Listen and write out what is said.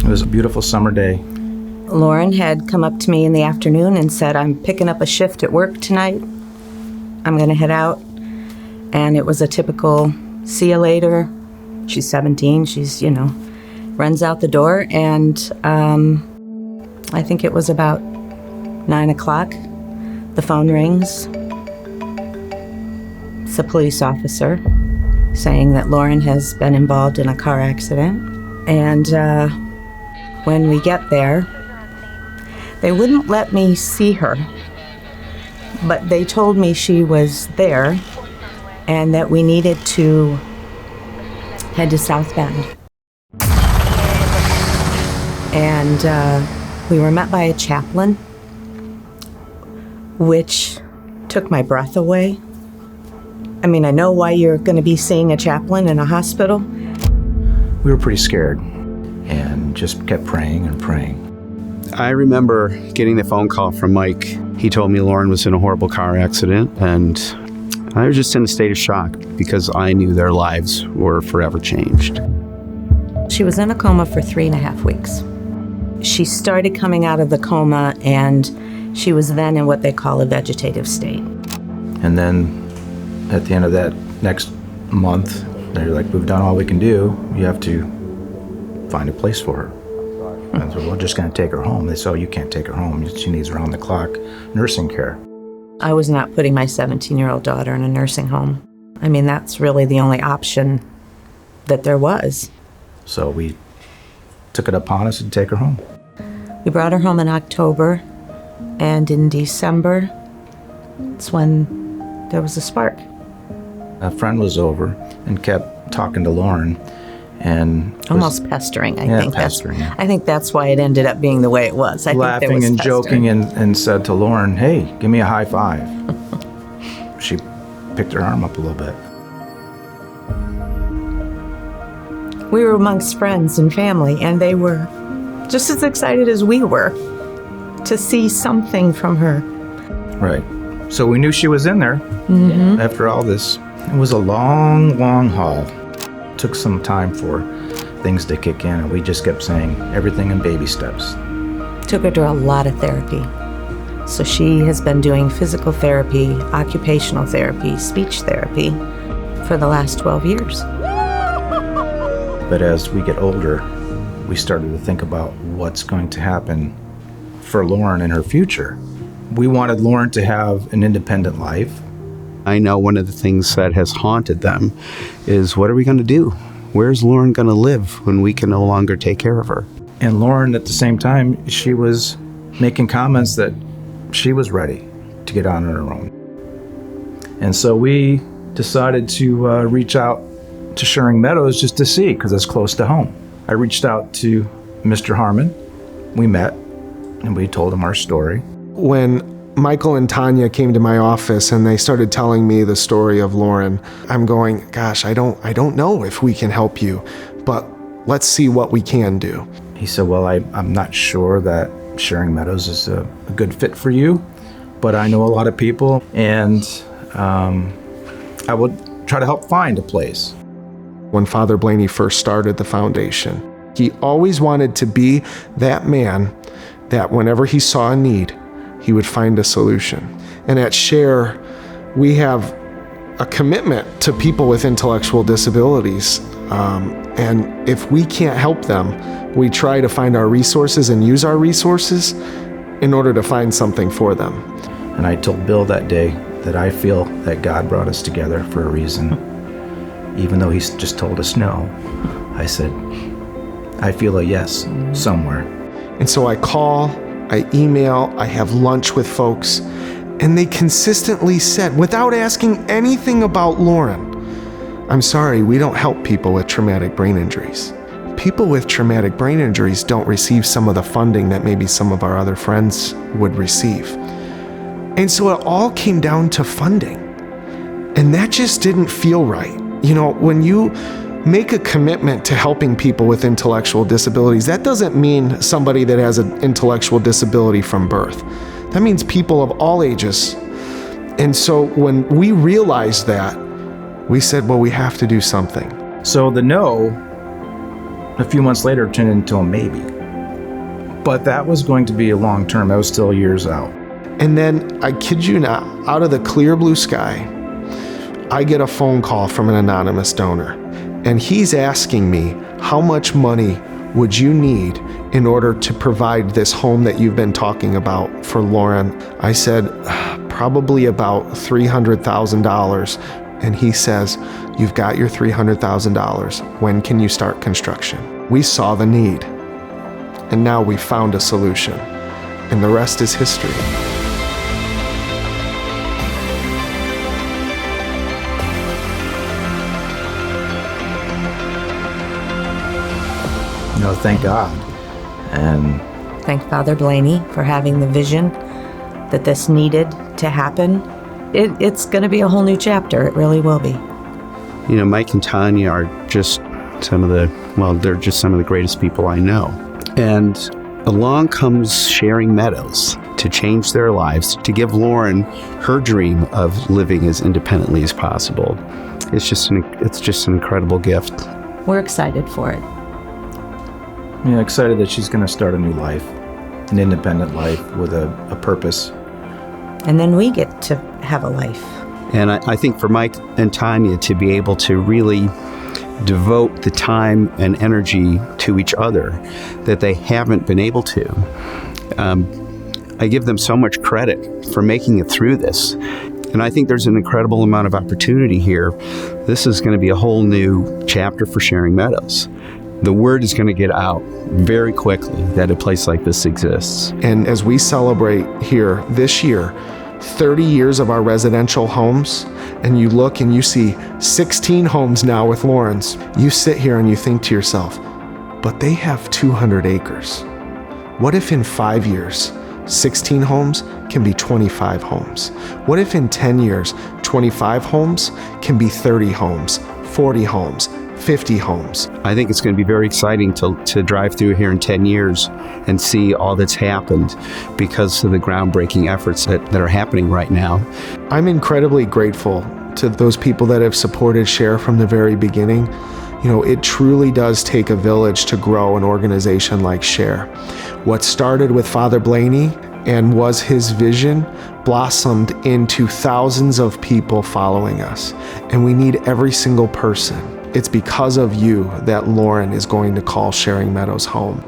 It was a beautiful summer day. Lauren had come up to me in the afternoon and said, I'm picking up a shift at work tonight. I'm going to head out. And it was a typical see you later. She's 17. She's, runs out the door. And I think it was about 9 o'clock. The phone rings. It's a police officer saying that Lauren has been involved in a car accident. And when we get there, they wouldn't let me see her, but they told me she was there and that we needed to head to South Bend. And we were met by a chaplain, which took my breath away. I mean, I know why you're going to be seeing a chaplain in a hospital. We were pretty scared and just kept praying and praying. I remember getting the phone call from Mike. He told me Lauren was in a horrible car accident, and I was just in a state of shock because I knew their lives were forever changed. She was in a coma for 3.5 weeks. She started coming out of the coma, and she was then in what they call a vegetative state. And then at the end of that next month, they're like, we've done all we can do. You have to find a place for her. And so we're just going to take her home. They said, oh, you can't take her home. She needs round-the-clock nursing care. I was not putting my 17-year-old daughter in a nursing home. I mean, that's really the only option that there was. So we took it upon us to take her home. We brought her home in October, and in December, it's when there was a spark. A friend was over and kept talking to Lauren. And almost pestering, I think. Pestering. I think that's why it ended up being the way it was. Laughing and joking and said to Lauren, hey, give me a high five. She picked her arm up a little bit. We were amongst friends and family, and they were just as excited as we were to see something from her. Right. So we knew she was in there after all this. It was a long, long haul. Took some time for things to kick in, and we just kept saying everything in baby steps. Took her to a lot of therapy. So she has been doing physical therapy, occupational therapy, speech therapy for the last 12 years. But as we get older, we started to think about what's going to happen for Lauren in her future. We wanted Lauren to have an independent life. I know one of the things that has haunted them is, what are we going to do? Where's Lauren going to live when we can no longer take care of her? And Lauren, at the same time, she was making comments that she was ready to get on her own. And so we decided to reach out to Shering Meadows just to see, because it's close to home. I reached out to Mr. Harmon. We met, and we told him our story. When Michael and Tanya came to my office and they started telling me the story of Lauren, I'm going, gosh, I don't know if we can help you, but let's see what we can do. He said, well, I'm not sure that Shering Meadows is a good fit for you, but I know a lot of people, and I would try to help find a place. When Father Blaney first started the foundation, he always wanted to be that man that whenever he saw a need, he would find a solution. And at Share, we have a commitment to people with intellectual disabilities. And if we can't help them, we try to find our resources and use our resources in order to find something for them. And I told Bill that day that I feel that God brought us together for a reason. Even though he's just told us no, I said, I feel a yes somewhere. And so I call, I email, I have lunch with folks, and they consistently said, without asking anything about Lauren, I'm sorry, we don't help people with traumatic brain injuries. People with traumatic brain injuries don't receive some of the funding that maybe some of our other friends would receive. And so it all came down to funding. And that just didn't feel right. You know, when you make a commitment to helping people with intellectual disabilities, that doesn't mean somebody that has an intellectual disability from birth. That means people of all ages. And so when we realized that, we said, well, we have to do something. So the no a few months later turned into a maybe. But that was going to be a long term. That was still years out. And then, I kid you not, out of the clear blue sky, I get a phone call from an anonymous donor. And he's asking me, how much money would you need in order to provide this home that you've been talking about for Lauren? I said, probably about $300,000. And he says, you've got your $300,000. When can you start construction? We saw the need. And now we found a solution. And the rest is history. Thank God. And Thank Father Blaney for having the vision that this needed to happen. It's going to be a whole new chapter. It really will be. Mike and Tanya are just they're just some of the greatest people I know. And along comes Sharing Meadows to change their lives, to give Lauren her dream of living as independently as possible. It's just an incredible gift. We're excited for it. Excited that she's going to start a new life, an independent life with a purpose. And then we get to have a life. And I think for Mike and Tanya to be able to really devote the time and energy to each other that they haven't been able to, I give them so much credit for making it through this. And I think there's an incredible amount of opportunity here. This is going to be a whole new chapter for Sharing Meadows. The word is going to get out very quickly that a place like this exists. And as we celebrate here this year, 30 years of our residential homes, and you look and you see 16 homes now with Lauren's, you sit here and you think to yourself, but they have 200 acres. What if in 5 years, 16 homes can be 25 homes? What if in 10 years, 25 homes can be 30 homes, 40 homes, 50 homes? I think it's going to be very exciting to drive through here in 10 years and see all that's happened because of the groundbreaking efforts that are happening right now. I'm incredibly grateful to those people that have supported Share from the very beginning. It truly does take a village to grow an organization like Share. What started with Father Blaney and was his vision blossomed into thousands of people following us. And we need every single person. It's because of you that Lauren is going to call Sharing Meadows home.